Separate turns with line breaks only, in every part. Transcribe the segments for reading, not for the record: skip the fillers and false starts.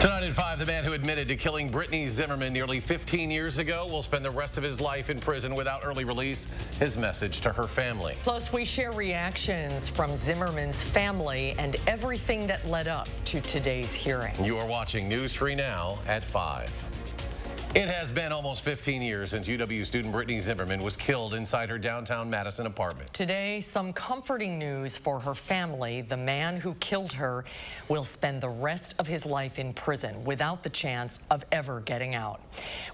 Tonight at 5, the man who admitted to killing Brittany Zimmerman nearly 15 years ago will spend the rest of his life in prison without early release. His message to her family.
Plus, we share reactions from Zimmerman's family and everything that led up to today's hearing.
You are watching News 3 Now at 5. It has been almost 15 years since UW student Brittany Zimmerman was killed inside her downtown Madison apartment.
Today, some comforting news for her family. The man who killed her will spend the rest of his life in prison without the chance of ever getting out.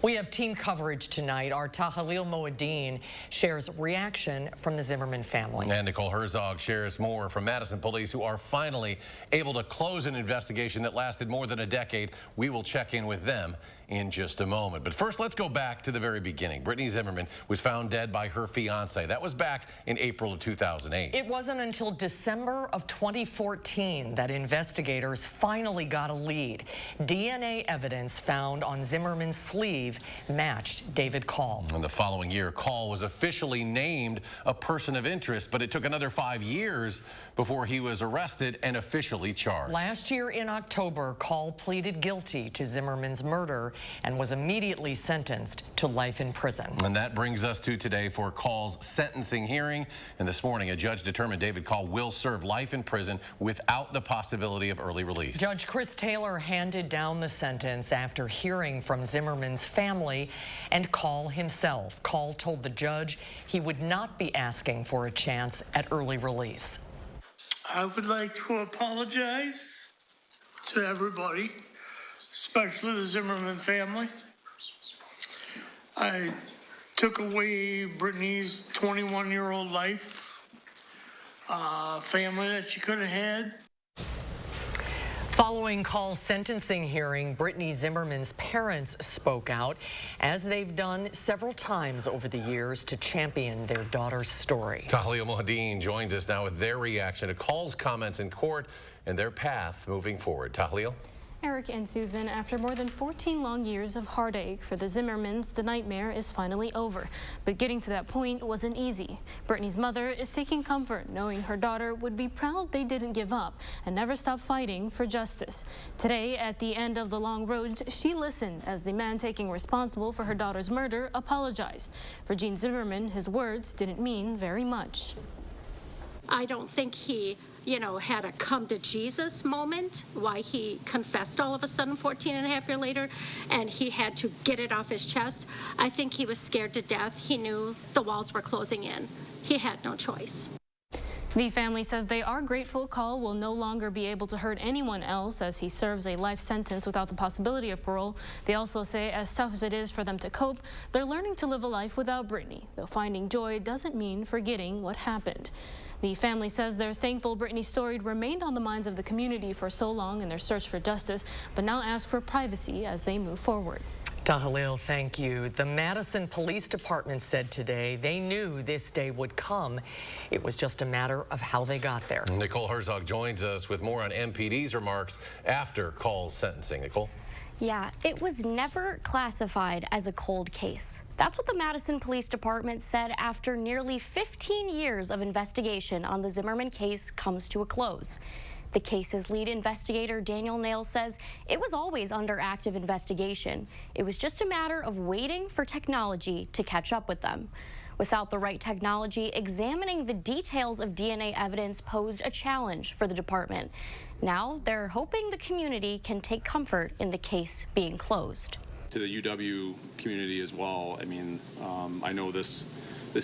We have team coverage tonight. Our Tahalil Moeddin shares reaction from the Zimmerman family.
And Nicole Herzog shares more from Madison police, who are finally able to close an investigation that lasted more than a decade. We will check in with them in just a moment. But first, let's go back to the very beginning. Brittany Zimmerman was found dead by her fiance. That was back in April of 2008.
It wasn't until December of 2014 that investigators finally got a lead. DNA evidence found on Zimmerman's sleeve matched David Call.
And the following year, Call was officially named a person of interest, but it took another 5 years before he was arrested and officially charged.
Last year in October, Call pleaded guilty to Zimmerman's murder and was immediately sentenced to life in prison.
And that brings us to today for Call's sentencing hearing. And this morning, a judge determined David Call will serve life in prison without the possibility of early release.
Judge Chris Taylor handed down the sentence after hearing from Zimmerman's family and Call himself. Call told the judge he would not be asking for a chance at early release.
I would like to apologize to everybody, especially the Zimmerman family. I took away Brittany's 21-year-old life, family that she could have had.
Following Call's sentencing hearing, Brittany Zimmerman's parents spoke out, as they've done several times over the years, to champion their daughter's story.
Tahalil Moeddin joins us now with their reaction to Call's comments in court and their path moving forward. Tahalil?
Eric and Susan, after more than 14 long years of heartache for the Zimmermans, the nightmare is finally over. But getting to that point wasn't easy. Brittany's mother is taking comfort knowing her daughter would be proud they didn't give up and never stop fighting for justice. Today, at the end of the long road, she listened as the man taking responsible for her daughter's murder apologized. For Gene Zimmerman, his words didn't mean very much.
I don't think he, had a come to Jesus moment, why he confessed all of a sudden 14 and a half years later, and he had to get it off his chest. I think he was scared to death. He knew the walls were closing in. He had no choice.
The family says they are grateful Call will no longer be able to hurt anyone else as he serves a life sentence without the possibility of parole. They also say as tough as it is for them to cope, they're learning to live a life without Brittany, though finding joy doesn't mean forgetting what happened. The family says they're thankful Brittany's story remained on the minds of the community for so long in their search for justice, but now ask for privacy as they move forward.
Tahalil, thank you. The Madison Police Department said today they knew this day would come. It was just a matter of how they got there.
Nicole Herzog joins us with more on MPD's remarks after Call's sentencing. Nicole?
Yeah, it was never classified as a cold case. That's what the Madison Police Department said after nearly 15 years of investigation on the Zimmerman case comes to a close. The case's lead investigator, Daniel Nail, says it was always under active investigation. It was just a matter of waiting for technology to catch up with them. Without the right technology, examining the details of DNA evidence posed a challenge for the department. Now they're hoping the community can take comfort in the case being closed.
To the UW community as well, I mean, I know this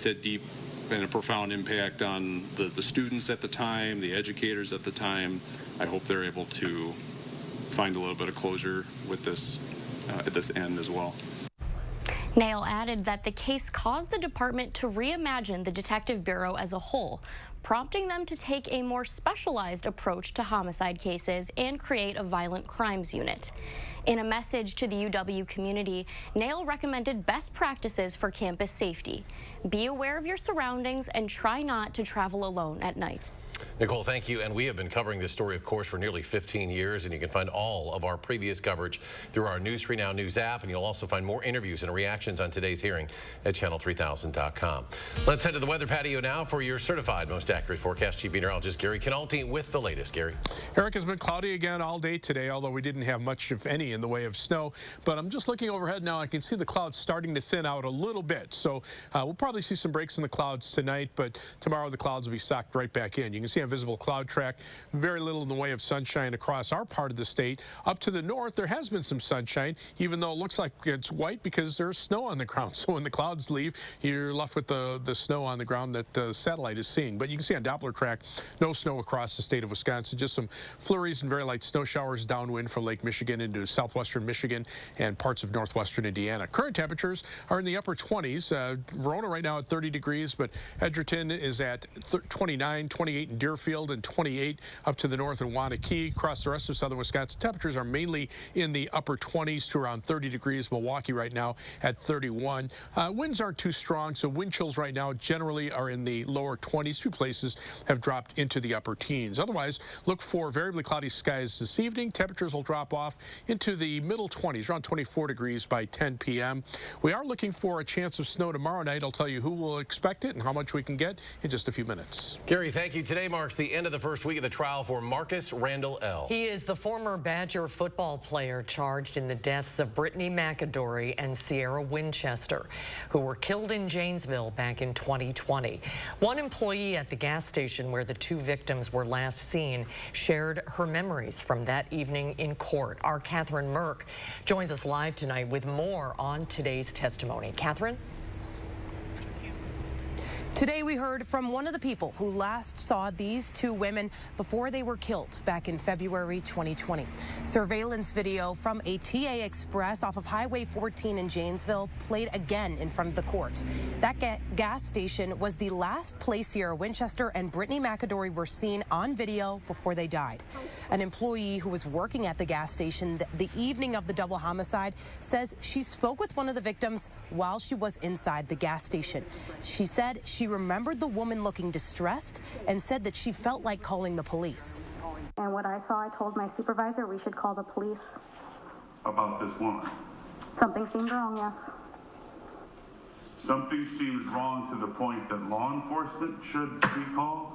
had deep and a profound impact on the students at the time, the educators at the time. I hope they're able to find a little bit of closure with this at this end as well.
Nail added that the case caused the department to reimagine the Detective Bureau as a whole, prompting them to take a more specialized approach to homicide cases and create a violent crimes unit. In a message to the UW community, Nail recommended best practices for campus safety. Be aware of your surroundings and try not to travel alone at night.
Nicole, thank you. And we have been covering this story, of course, for nearly 15 years. And you can find all of our previous coverage through our News 3 Now News app. And you'll also find more interviews and reactions on today's hearing at channel3000.com. Let's head to the weather patio now for your certified most accurate forecast. Chief Meteorologist Gary Canalti with the latest. Gary.
Eric, has been cloudy again all day today, although we didn't have much, if any, in the way of snow. But I'm just looking overhead now. I can see the clouds starting to thin out a little bit. So we'll probably see some breaks in the clouds tonight. But tomorrow the clouds will be socked right back in. You can see on visible cloud track, very little in the way of sunshine across our part of the state. Up to the north, there has been some sunshine, even though it looks like it's white because there's snow on the ground. So when the clouds leave, you're left with the snow on the ground that the satellite is seeing. But you can see on Doppler track, no snow across the state of Wisconsin, just some flurries and very light snow showers downwind from Lake Michigan into southwestern Michigan and parts of northwestern Indiana. Current temperatures are in the upper 20s. Verona right now at 30 degrees, but Edgerton is at 29, 28 in Deerfield, and 28 up to the north in Wanakee. Across the rest of southern Wisconsin, temperatures are mainly in the upper 20s to around 30 degrees. Milwaukee right now at 31. Winds aren't too strong, so wind chills right now generally are in the lower 20s. Few places have dropped into the upper teens. Otherwise, look for variably cloudy skies this evening. Temperatures will drop off into the middle 20s, around 24 degrees by 10 p.m. We are looking for a chance of snow tomorrow night. I'll tell you who will expect it and how much we can get in just a few minutes.
Gary, thank you. Today marks the end of the first week of the trial for Marcus Randall L.
He is the former Badger football player charged in the deaths of Brittany McAdory and Sierra Winchester, who were killed in Janesville back in 2020. One employee at the gas station where the two victims were last seen shared her memories from that evening in court. Our Catherine Merck joins us live tonight with more on today's testimony. Catherine?
Today we heard from one of the people who last saw these two women before they were killed back in February 2020. Surveillance video from a TA Express off of Highway 14 in Janesville played again in front of the court. That gas station was the last place Sierra Winchester and Brittany McAdory were seen on video before they died. An employee who was working at the gas station the evening of the double homicide says she spoke with one of the victims while she was inside the gas station. She said she remembered the woman looking distressed and said that she felt like calling the police.
And what I saw, I told my supervisor we should call the police.
About this woman?
Something seemed wrong, yes.
Something seems wrong to the point that law enforcement should be called?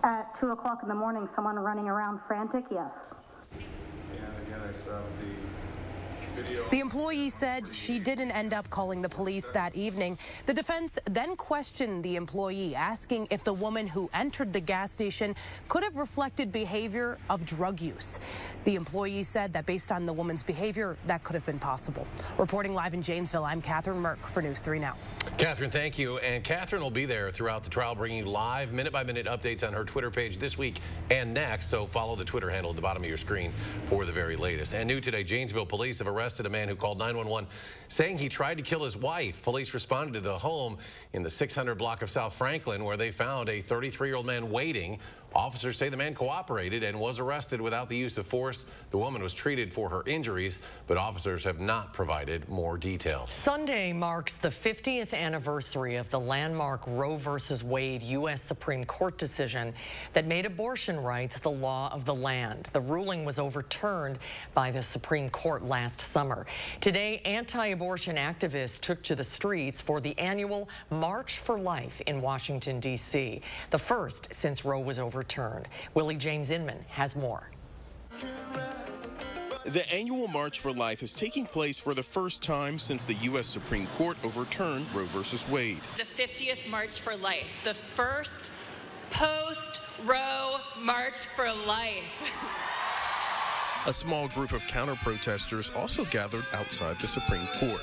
At 2 o'clock in the morning, someone running around frantic, yes.
And again, I stopped the video.
The employee said she didn't end up calling the police that evening. The defense then questioned the employee, asking if the woman who entered the gas station could have reflected behavior of drug use. The employee said that based on the woman's behavior, that could have been possible. Reporting live in Janesville, I'm Catherine Merck for News 3 Now.
Catherine, thank you. And Catherine will be there throughout the trial, bringing you live, minute-by-minute updates on her Twitter page this week and next. So follow the Twitter handle at the bottom of your screen for the very latest. And new today, Janesville police have arrested a man who called 911 saying he tried to kill his wife. Police responded to the home in the 600 block of South Franklin, where they found a 33-year-old man waiting. Officers say the man cooperated and was arrested without the use of force. The woman was treated for her injuries, but officers have not provided more details.
Sunday marks the 50th anniversary of the landmark Roe v. Wade U.S. Supreme Court decision that made abortion rights the law of the land. The ruling was overturned by the Supreme Court last summer. Today, anti-abortion activists took to the streets for the annual March for Life in Washington, D.C., the first since Roe was overturned. Willie James Inman has more.
The annual March for Life is taking place for the first time since the U.S. Supreme Court overturned Roe v. Wade.
The 50th March for Life, the first post-Roe March for Life.
A small group of counter-protesters also gathered outside the Supreme Court.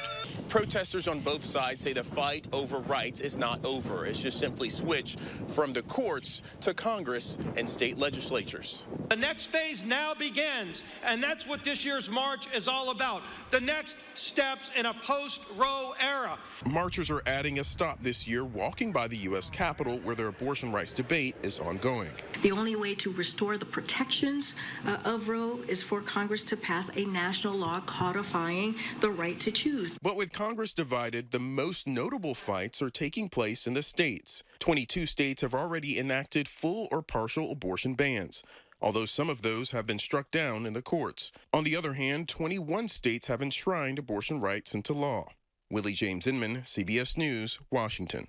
Protesters on both sides say the fight over rights is not over. It's just simply switched from the courts to Congress and state legislatures.
The next phase now begins, and that's what this year's march is all about. The next steps in a post-Roe era.
Marchers are adding a stop this year, walking by the U.S. Capitol, where their abortion rights debate is ongoing.
The only way to restore the protections of Roe is for Congress to pass a national law codifying the right to choose.
But with Congress divided, the most notable fights are taking place in the states. 22 states have already enacted full or partial abortion bans, although some of those have been struck down in the courts. On the other hand, 21 states have enshrined abortion rights into law. Willie James Inman, CBS News, Washington.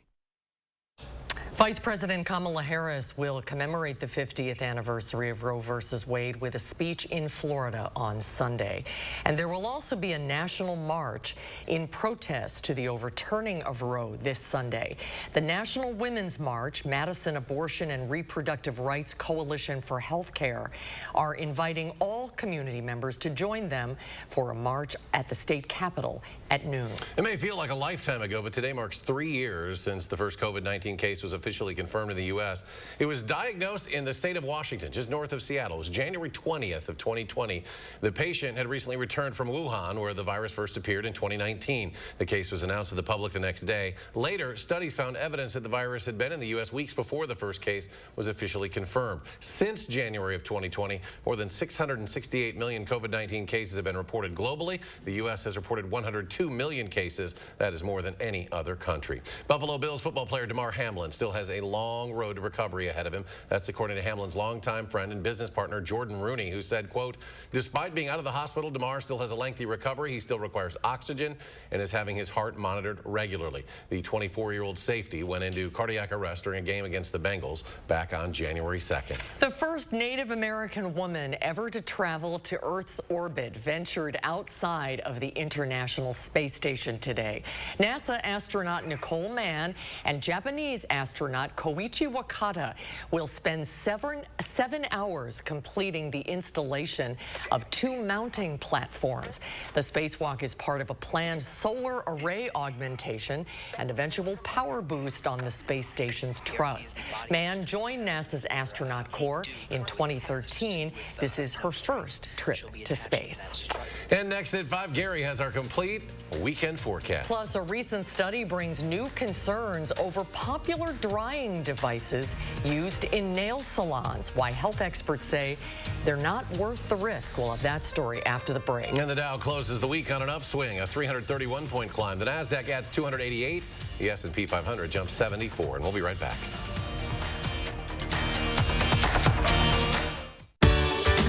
Vice President Kamala Harris will commemorate the 50th anniversary of Roe v. Wade with a speech in Florida on Sunday. And there will also be a national march in protest to the overturning of Roe this Sunday. The National Women's March, Madison Abortion and Reproductive Rights Coalition for Healthcare are inviting all community members to join them for a march at the state capitol at noon.
It may feel like a lifetime ago, but today marks 3 years since the first COVID-19 case was officially confirmed in the U.S. It was diagnosed in the state of Washington, just north of Seattle. It was January 20th of 2020. The patient had recently returned from Wuhan, where the virus first appeared in 2019. The case was announced to the public the next day. Later, studies found evidence that the virus had been in the U.S. weeks before the first case was officially confirmed. Since January of 2020, more than 668 million COVID-19 cases have been reported globally. The U.S. has reported 102 million cases. That is more than any other country. Buffalo Bills football player Damar Hamlin still has a long road to recovery ahead of him. That's according to Hamlin's longtime friend and business partner Jordan Rooney, who said, quote, "Despite being out of the hospital, Damar still has a lengthy recovery. He still requires oxygen and is having his heart monitored regularly." The 24-year-old safety went into cardiac arrest during a game against the Bengals back on January 2nd.
The first Native American woman ever to travel to Earth's orbit ventured outside of the International Space Station today. NASA astronaut Nicole Mann and Japanese astronaut Koichi Wakata will spend seven hours completing the installation of 2 mounting platforms. The spacewalk is part of a planned solar array augmentation and eventual power boost on the space station's truss. Mann joined NASA's astronaut corps in 2013. This is her first trip to space.
And next at 5, Gary has our complete weekend forecast.
Plus, a recent study brings new concerns over popular drying devices used in nail salons. Why health experts say they're not worth the risk. We'll have that story after the break.
And the Dow closes the week on an upswing, a 331-point climb. The Nasdaq adds 288. The S&P 500 jumps 74. And we'll be right back.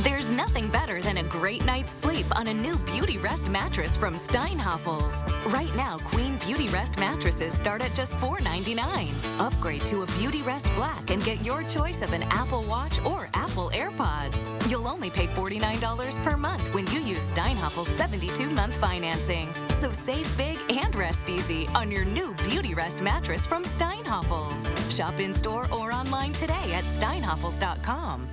There's nothing better than a great night's sleep on a new Beauty Rest mattress from Steinhafels. Right now, Queen Beauty Rest mattresses start at just $4.99. Upgrade to a Beauty Rest Black and get your choice of an Apple Watch or Apple AirPods. You'll only pay $49 per month when you use Steinhafels' 72-month financing. So save big and rest easy on your new Beauty Rest mattress from Steinhafels. Shop in-store or online today at steinhafels.com.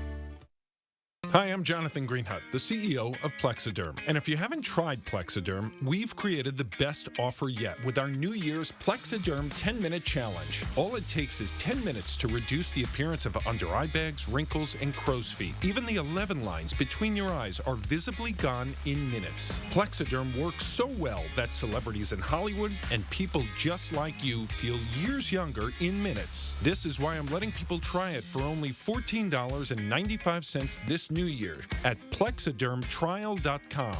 Hi, I'm Jonathan Greenhut, the CEO of Plexiderm. And if you haven't tried Plexiderm, we've created the best offer yet with our New Year's Plexiderm 10-minute challenge. All it takes is 10 minutes to reduce the appearance of under-eye bags, wrinkles, and crow's feet. Even the 11 lines between your eyes are visibly gone in minutes. Plexiderm works so well that celebrities in Hollywood and people just like you feel years younger in minutes. This is why I'm letting people try it for only $14.95 this New Year at plexidermtrial.com.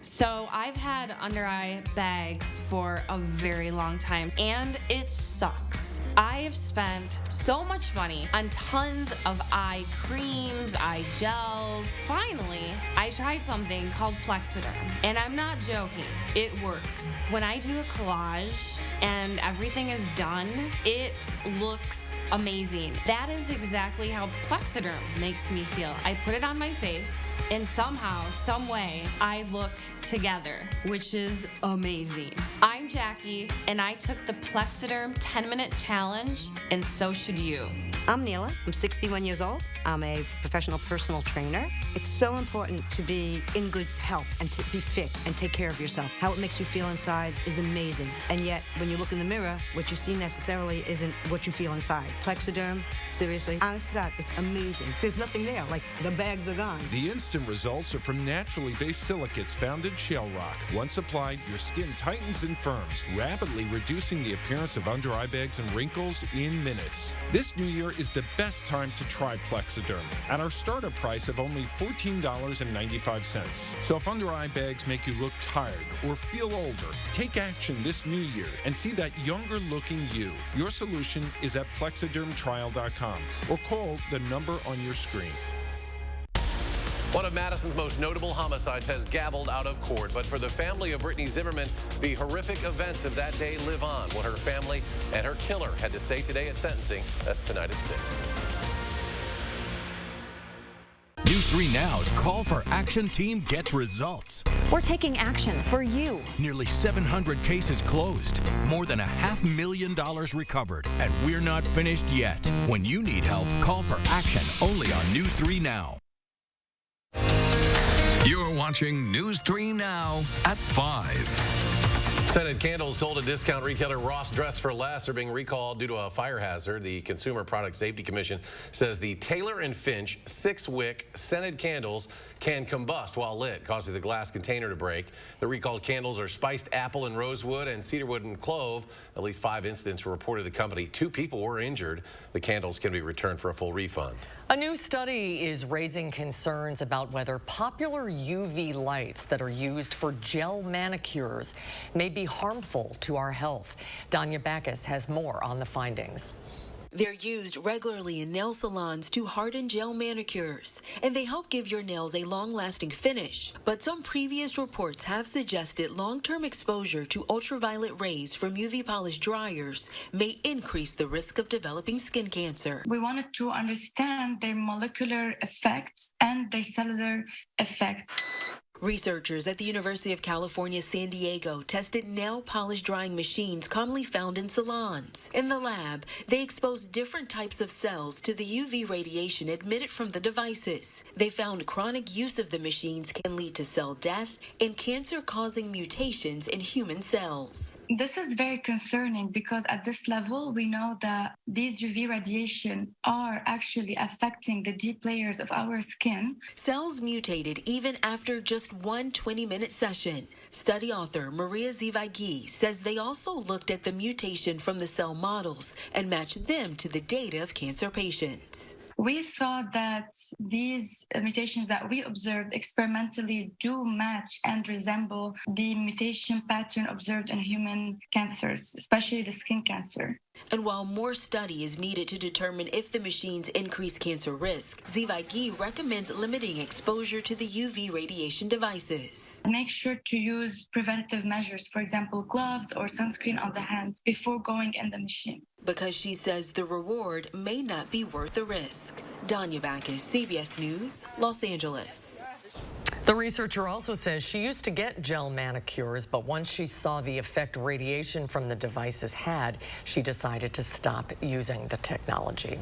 So I've had under eye bags for a very long time, and it sucks. I have spent so much money on tons of eye creams, eye gels. Finally, I tried something called Plexiderm, and I'm not joking. It works. When I do a collage and everything is done, it looks amazing. That is exactly how Plexiderm makes me feel. I put it on my face, and somehow, some way, I look together, which is amazing. I'm Jackie, and I took the Plexiderm 10-minute challenge, and so should you.
I'm Neela. I'm 61 years old. I'm a professional personal trainer. It's so important to be in good health and to be fit and take care of yourself. How it makes you feel inside is amazing. And yet, when you look in the mirror, what you see necessarily isn't what you feel inside. Plexiderm, seriously, honest to God, it's amazing. There's nothing there, like the bags are gone.
The instant results are from naturally based silicates found in shale rock. Once applied, your skin tightens and firms, rapidly reducing the appearance of under eye bags and wrinkles in minutes. This new year is the best time to try Plexiderm at our starter price of only $14.95. So if under eye bags make you look tired or feel older, take action this new year and see that younger looking you. Your solution is at plexidermtrial.com or call the number on your screen.
One of Madison's most notable homicides has gavelled out of court, but for the family of Brittany Zimmerman, the horrific events of that day live on. What her family and her killer had to say today at sentencing, that's tonight at 6.
News 3 Now's Call for Action team gets results.
We're taking action for you.
Nearly 700 cases closed, more than $500,000 recovered, and we're not finished yet. When you need help, call for action only on News 3 Now.
You're watching News 3 Now at 5.
Scented candles sold at discount retailer Ross Dress for Less are being recalled due to a fire hazard. The Consumer Product Safety Commission says the Taylor & Finch 6-wick scented candles can combust while lit, causing the glass container to break. The recalled candles are spiced apple and rosewood and cedarwood and clove. At least 5 incidents were reported to the company. 2 people were injured. The candles can be returned for a full refund.
A new study is raising concerns about whether popular UV lights that are used for gel manicures may be harmful to our health. Danya Backus has more on the findings.
They're used regularly in nail salons to harden gel manicures, and they help give your nails a long-lasting finish. But some previous reports have suggested long-term exposure to ultraviolet rays from UV polished dryers may increase the risk of developing skin cancer.
We wanted to understand their molecular effects and their cellular effect.
Researchers at the University of California, San Diego tested nail polish drying machines commonly found in salons. In the lab, they exposed different types of cells to the UV radiation emitted from the devices. They found chronic use of the machines can lead to cell death and cancer-causing mutations in human cells.
This is very concerning because at this level, we know that these UV radiation are actually affecting the deep layers of our skin.
Cells mutated even after just one 20-minute session. Study author Maria Zivagi says they also looked at the mutation from the cell models and matched them to the data of cancer patients.
We saw that these mutations that we observed experimentally do match and resemble the mutation pattern observed in human cancers, especially the skin cancer.
And while more study is needed to determine if the machines increase cancer risk, Zivagi recommends limiting exposure to the UV radiation devices.
Make sure to use preventative measures, for example, gloves or sunscreen on the hands before going in the machine.
Because she says the reward may not be worth the risk. Danya Backus, CBS News, Los Angeles.
The researcher also says she used to get gel manicures, but once she saw the effect radiation from the devices had, she decided to stop using the technology.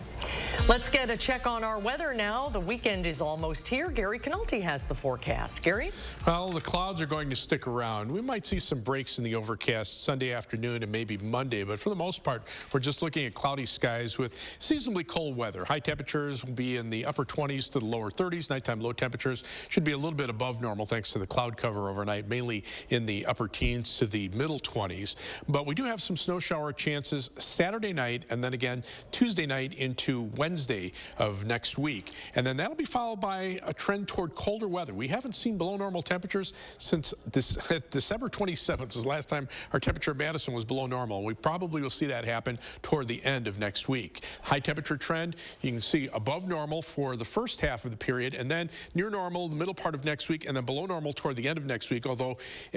Let's get a check on our weather now. The weekend is almost here. Gary Canalti has the forecast. Gary?
Well, the clouds are going to stick around. We might see some breaks in the overcast Sunday afternoon and maybe Monday, but for the most part, we're just looking at cloudy skies with seasonably cold weather. High temperatures will be in the upper 20s to the lower 30s. Nighttime low temperatures should be a little bit above normal thanks to the cloud cover overnight, mainly in the upper teens to the middle 20s. But we do have some snow shower chances Saturday night and then again Tuesday night into Wednesday of next week. And then that'll be followed by a trend toward colder weather. We haven't seen below normal temperatures since December 27th was the last time our temperature in Madison was below normal. We probably will see that happen toward the end of next week. High temperature trend, you can see above normal for the first half of the period and then near normal in the middle part of next next week, and then below normal toward the end of next week, although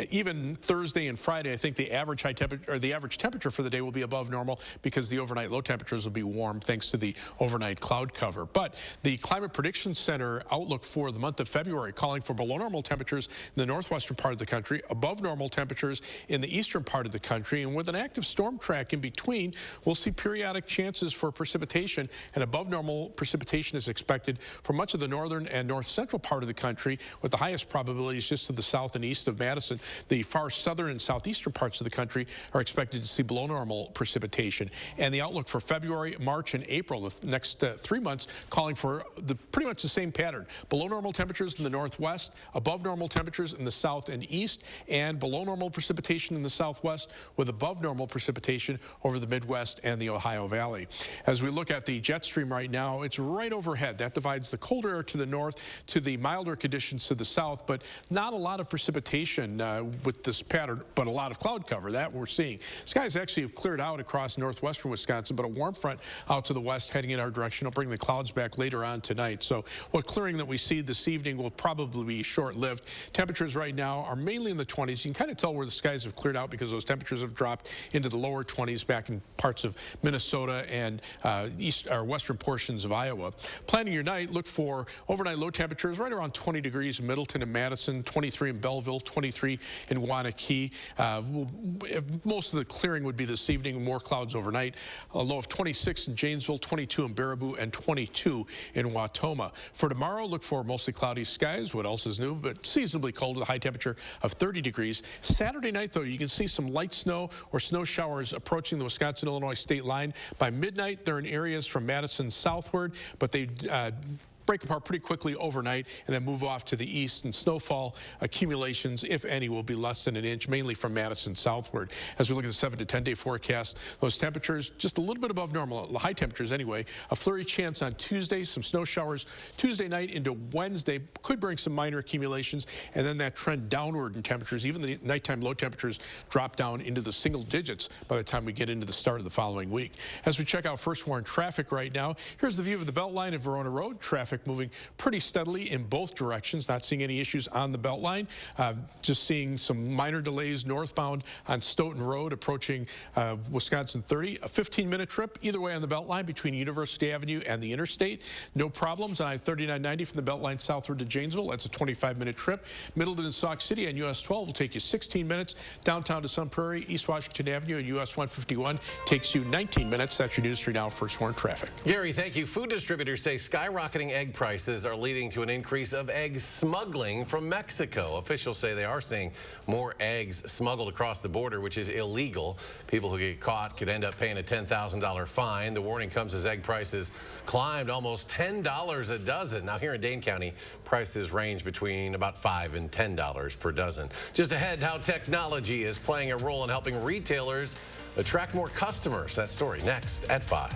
even Thursday and Friday, I think the average temperature for the day will be above normal because the overnight low temperatures will be warm thanks to the overnight cloud cover. But the Climate Prediction Center outlook for the month of February calling for below normal temperatures in the northwestern part of the country, above normal temperatures in the eastern part of the country, and with an active storm track in between, we'll see periodic chances for precipitation, and above normal precipitation is expected for much of the northern and north central part of the country, with the highest probabilities just to the south and east of Madison. The far southern and southeastern parts of the country are expected to see below normal precipitation. And the outlook for February, March, and April, the next 3 months, calling for pretty much the same pattern. Below normal temperatures in the northwest, above normal temperatures in the south and east, and below normal precipitation in the southwest, with above normal precipitation over the Midwest and the Ohio Valley. As we look at the jet stream right now, it's right overhead. That divides the colder air to the north to the milder conditions to the south, but not a lot of precipitation with this pattern, but a lot of cloud cover. That we're seeing. Skies actually have cleared out across northwestern Wisconsin, but a warm front out to the west heading in our direction will bring the clouds back later on tonight. So what clearing that we see this evening will probably be short-lived. Temperatures right now are mainly in the 20s. You can kind of tell where the skies have cleared out because those temperatures have dropped into the lower 20s back in parts of Minnesota and east or western portions of Iowa. Planning your night, look for overnight low temperatures right around 20 degrees in Middleton and Madison, 23 in Belleville, 23 in Waunakee. Most of the clearing would be this evening, more clouds overnight. A low of 26 in Janesville, 22 in Baraboo, and 22 in Wautoma. For tomorrow, look for mostly cloudy skies. What else is new? But seasonably cold with a high temperature of 30 degrees. Saturday night, though, you can see some light snow or snow showers approaching the Wisconsin-Illinois state line. By midnight, they're in areas from Madison southward, but they break apart pretty quickly overnight and then move off to the east, and snowfall accumulations, if any, will be less than an inch, mainly from Madison southward. As we look at the 7 to 10 day forecast, those temperatures just a little bit above normal, high temperatures anyway. A flurry chance on Tuesday, some snow showers Tuesday night into Wednesday could bring some minor accumulations, and then that trend downward in temperatures. Even the nighttime low temperatures drop down into the single digits by the time we get into the start of the following week. As we check out first warn traffic right now, here's the view of the Beltline at Verona Road. Traffic moving pretty steadily in both directions, not seeing any issues on the Beltline. Just seeing some minor delays northbound on Stoughton Road approaching Wisconsin 30. A 15-minute trip either way on the Beltline between University Avenue and the interstate. No problems on I-3990 from the Beltline southward to Janesville. That's a 25-minute trip. Middleton and Sauk City on US 12 will take you 16 minutes. Downtown to Sun Prairie, East Washington Avenue and US 151 takes you 19 minutes. That's your News 3 Now first warn traffic.
Gary, thank you. Food distributors say skyrocketing egg prices are leading to an increase of egg smuggling from Mexico. Officials say they are seeing more eggs smuggled across the border, which is illegal. People who get caught could end up paying a $10,000 fine. The warning comes as egg prices climbed almost $10 a dozen. Now here in Dane County, prices range between about $5 and $10 per dozen. Just ahead, how technology is playing a role in helping retailers attract more customers. That story next at 5.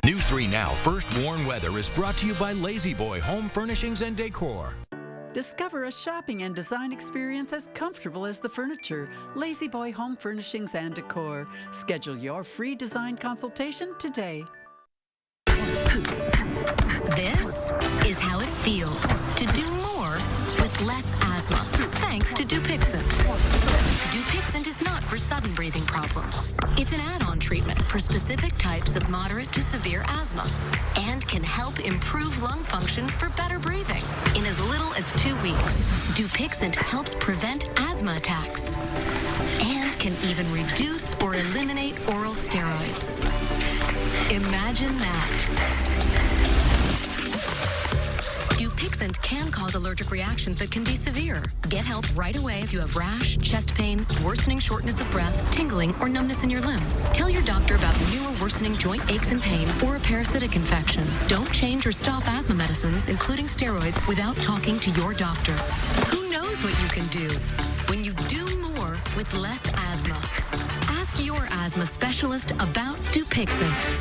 News 3 Now First Warn Weather is brought to you by Lazy Boy Home Furnishings and Decor.
Discover a shopping and design experience as comfortable as the furniture. Lazy Boy Home Furnishings and Decor. Schedule your free design consultation today.
This is how it feels to do more with less asthma, thanks to Dupixent. Dupixent is not for sudden breathing problems. It's an add-on treatment for specific types of moderate to severe asthma and can help improve lung function for better breathing in as little as 2 weeks. Dupixent helps prevent asthma attacks and can even reduce or eliminate oral steroids. Imagine that. Dupixent can cause allergic reactions that can be severe. Get help right away if you have rash, chest pain, worsening shortness of breath, tingling, or numbness in your limbs. Tell your doctor about new or worsening joint aches and pain or a parasitic infection. Don't change or stop asthma medicines, including steroids, without talking to your doctor. Who knows what you can do when you do more with less asthma? Ask your asthma specialist about Dupixent.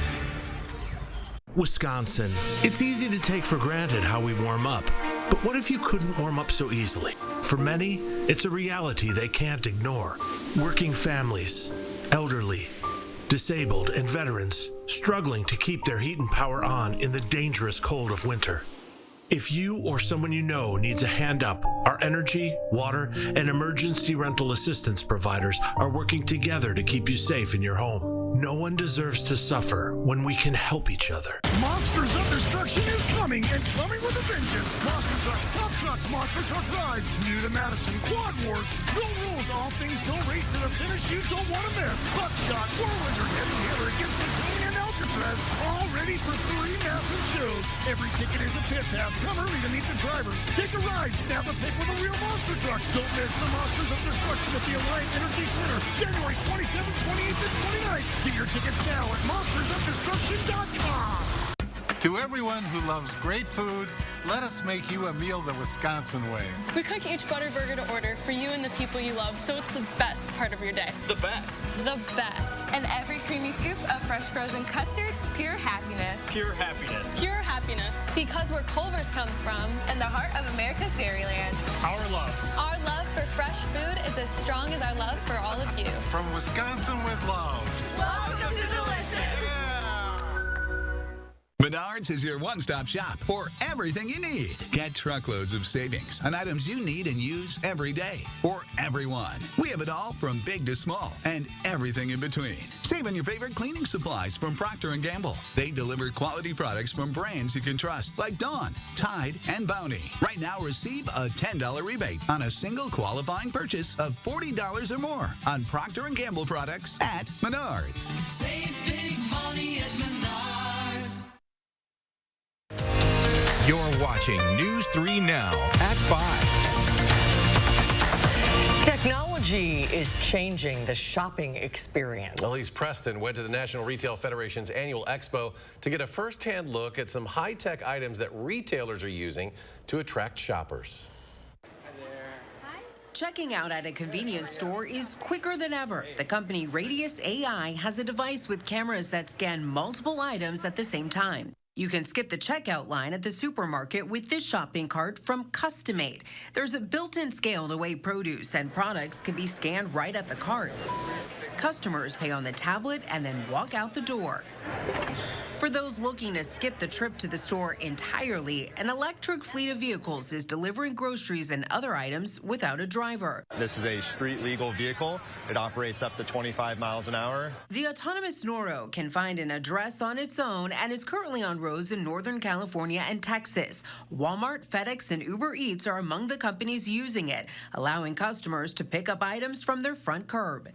Wisconsin. It's easy to take for granted how we warm up, but what if you couldn't warm up so easily? For many, it's a reality they can't ignore. Working families, elderly, disabled, and veterans struggling to keep their heat and power on in the dangerous cold of winter. If you or someone you know needs a hand up, our energy, water, and emergency rental assistance providers are working together to keep you safe in your home. No one deserves to suffer when we can help each other.
Monsters of Destruction is coming, and coming with a vengeance. Monster Trucks, Tough Trucks, Monster Truck Rides, New to Madison, Quad Wars, no rules, all things go race to the finish you don't want to miss. Buckshot, War Wizard, Heavy Hitter against the King and Alcatraz, all ready for 3 massive shows. Every ticket is a pit pass. Come early to meet the drivers. Take a ride, snap a pic with a real monster truck. Don't miss the Monsters of Destruction at the Alliant Energy Center, January 27th, 28th, and 29th. Get your tickets now at monstersofdestruction.com.
To everyone who loves great food, let us make you a meal the Wisconsin way.
We cook each butter burger to order for you and the people you love, so it's the best part of your day.
The best.
The best.
And every creamy scoop of fresh frozen custard, pure happiness.
Pure happiness.
Pure happiness. Because where Culver's comes from.
And the heart of America's Dairyland.
Our love.
Our love for fresh food is as strong as our love for all of you.
From Wisconsin with love.
Welcome to Delicious.
Menards is your one-stop shop for everything you need. Get truckloads of savings on items you need and use every day for everyone. We have it all from big to small and everything in between. Save on your favorite cleaning supplies from Procter & Gamble. They deliver quality products from brands you can trust like Dawn, Tide, and Bounty. Right now, receive a $10 rebate on a single qualifying purchase of $40 or more on Procter & Gamble products at Menards.
Save big money at Menards.
You're watching News 3 Now at 5.
Technology is changing the shopping experience.
Elise Preston went to the National Retail Federation's annual expo to get a first-hand look at some high-tech items that retailers are using to attract shoppers.
Checking out at a convenience store is quicker than ever. The company Radius AI has a device with cameras that scan multiple items at the same time. You can skip the checkout line at the supermarket with this shopping cart from Custom-Made. There's a built-in scale to weigh produce, and products can be scanned right at the cart. Customers pay on the tablet and then walk out the door. For those looking to skip the trip to the store entirely, an electric fleet of vehicles is delivering groceries and other items without a driver.
This is a street-legal vehicle. It operates up to 25 miles an hour.
The autonomous Noro can find an address on its own and is currently on roads in Northern California and Texas. Walmart, FedEx, and Uber Eats are among the companies using it, allowing customers to pick up items from their front curb.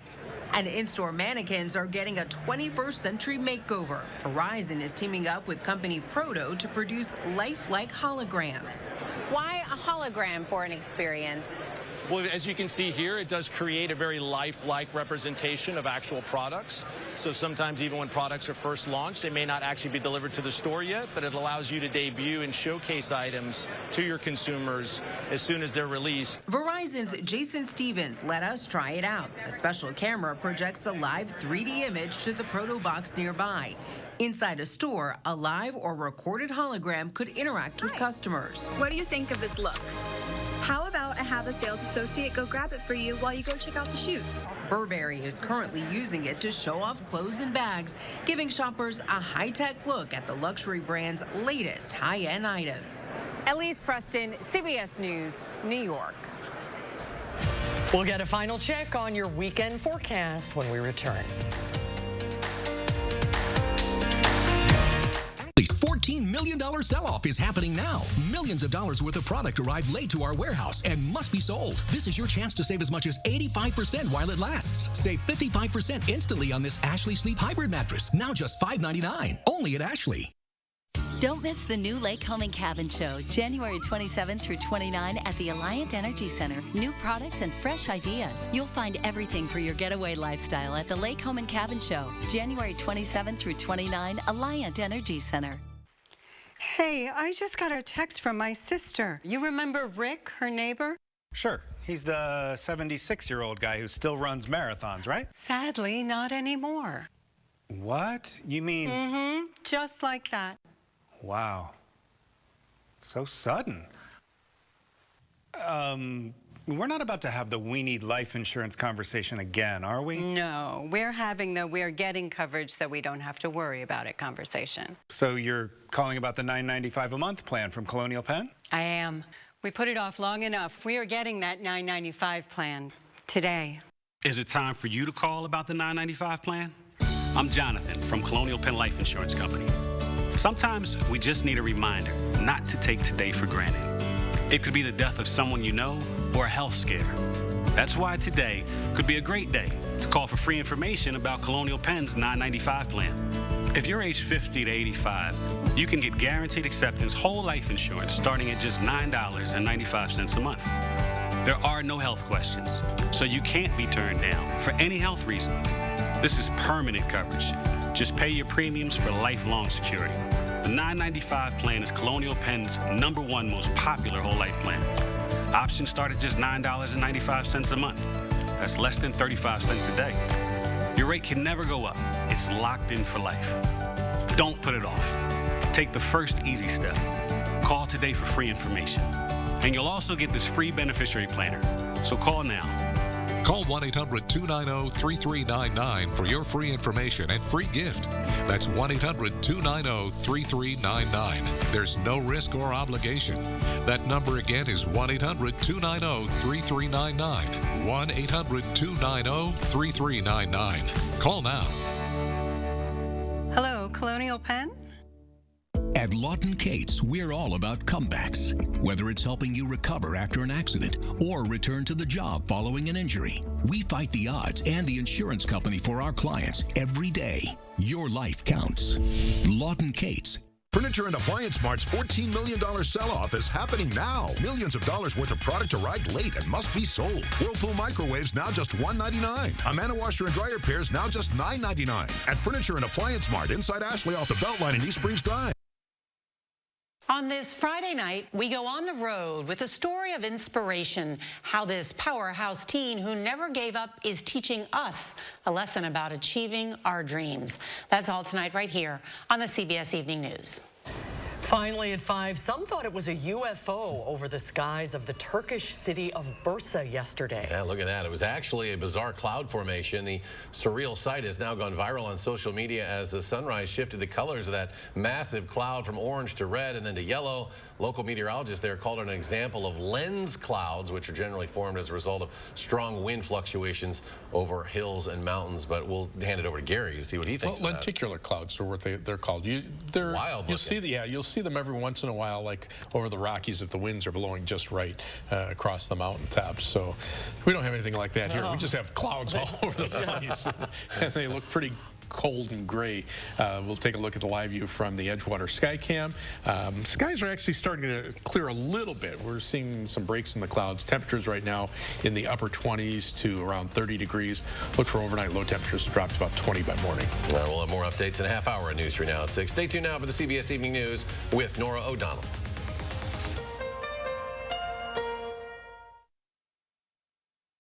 And in-store mannequins are getting a 21st century makeover. Verizon is teaming up with company Proto to produce lifelike holograms.
Why a hologram for an experience?
Well, as you can see here, it does create a very lifelike representation of actual products. So sometimes even when products are first launched, they may not actually be delivered to the store yet, but it allows you to debut and showcase items to your consumers as soon as they're released.
Verizon's Jason Stevens let us try it out. A special camera projects a live 3D image to the Proto box nearby. Inside a store, a live or recorded hologram could interact with customers.
What do you think of this look? How about I have a sales associate go grab it for you while you go check out the shoes?
Burberry is currently using it to show off clothes and bags, giving shoppers a high-tech look at the luxury brand's latest high-end items.
Elise Preston, CBS News, New York.
We'll get a final check on your weekend forecast when we return.
$14 million sell-off is happening now. Millions of dollars worth of product arrived late to our warehouse and must be sold. This is your chance to save as much as 85% while it lasts. Save 55% instantly on this Ashley Sleep Hybrid mattress. Now just $5.99. Only at Ashley.
Don't miss the new Lake Home and Cabin Show, January 27 through 29 at the Alliant Energy Center. New products and fresh ideas. You'll find everything for your getaway lifestyle at the Lake Home and Cabin Show, January 27 through 29, Alliant Energy Center.
Hey, I just got a text from my sister. You remember Rick, her neighbor?
Sure. He's the 76-year-old guy who still runs marathons, right?
Sadly, not anymore.
What? You mean...
Mm-hmm. Just like that.
Wow. So sudden. We're not about to have the we need life insurance conversation again, are we?
No, we're having the we're getting coverage so we don't have to worry about it conversation.
So you're calling about the $9.95 a month plan from Colonial Penn?
I am. We put it off long enough. We are getting that $9.95 plan today.
Is it time for you to call about the $9.95 plan? I'm Jonathan from Colonial Penn Life Insurance Company. Sometimes we just need a reminder not to take today for granted. It could be the death of someone you know or a health scare. That's why today could be a great day to call for free information about Colonial Penn's $9.95 plan. If you're age 50 to 85, you can get guaranteed acceptance whole life insurance starting at just $9.95 a month. There are no health questions, so you can't be turned down for any health reason. This is permanent coverage. Just pay your premiums for lifelong security. The $9.95 plan is Colonial Penn's #1 most popular whole life plan. Options start at just $9.95 a month. That's less than 35 cents a day. Your rate can never go up. It's locked in for life. Don't put it off. Take the first easy step. Call today for free information. And you'll also get this free beneficiary planner. So call now.
Call 1-800-290-3399 for your free information and free gift. That's 1-800-290-3399. There's no risk or obligation. That number again is 1-800-290-3399. 1-800-290-3399. Call now.
Hello, Colonial Penn?
At Lawton Cates, we're all about comebacks. Whether it's helping you recover after an accident or return to the job following an injury, we fight the odds and the insurance company for our clients every day. Your life counts. Lawton Cates.
Furniture and Appliance Mart's $14 million sell-off is happening now. Millions of dollars worth of product arrived late and must be sold. Whirlpool microwaves now just $199. Amana washer and dryer pairs now just $9.99. At Furniture and Appliance Mart inside Ashley off the Beltline in East Springs Drive.
On this Friday night, we go on the road with a story of inspiration, how this powerhouse teen who never gave up is teaching us a lesson about achieving our dreams. That's all tonight right here on the CBS Evening News.
Finally at 5, some thought it was a UFO over the skies of the Turkish city of Bursa yesterday.
Yeah, look at that. It was actually a bizarre cloud formation. The surreal sight has now gone viral on social media as the sunrise shifted the colors of that massive cloud from orange to red and then to yellow. Local meteorologists there called it an example of lens clouds, which are generally formed as a result of strong wind fluctuations over hills and mountains. But we'll hand it over to Gary to see what he thinks.
Well, lenticular clouds are what they're called. They're wild. You'll see them every once in a while, like over the Rockies, if the winds are blowing just right across the mountaintops. So we don't have anything like that here. We just have clouds all over the place, and they look pretty cold and gray. We'll take a look at the live view from the Edgewater Skycam. Skies are actually starting to clear a little bit. We're seeing some breaks in the clouds. Temperatures right now in the upper 20s to around 30 degrees. Look for overnight low temperatures to drop to about 20 by morning.
We'll have more updates in a half hour on News 3 Now at 6. Stay tuned now for the CBS Evening News with Nora O'Donnell.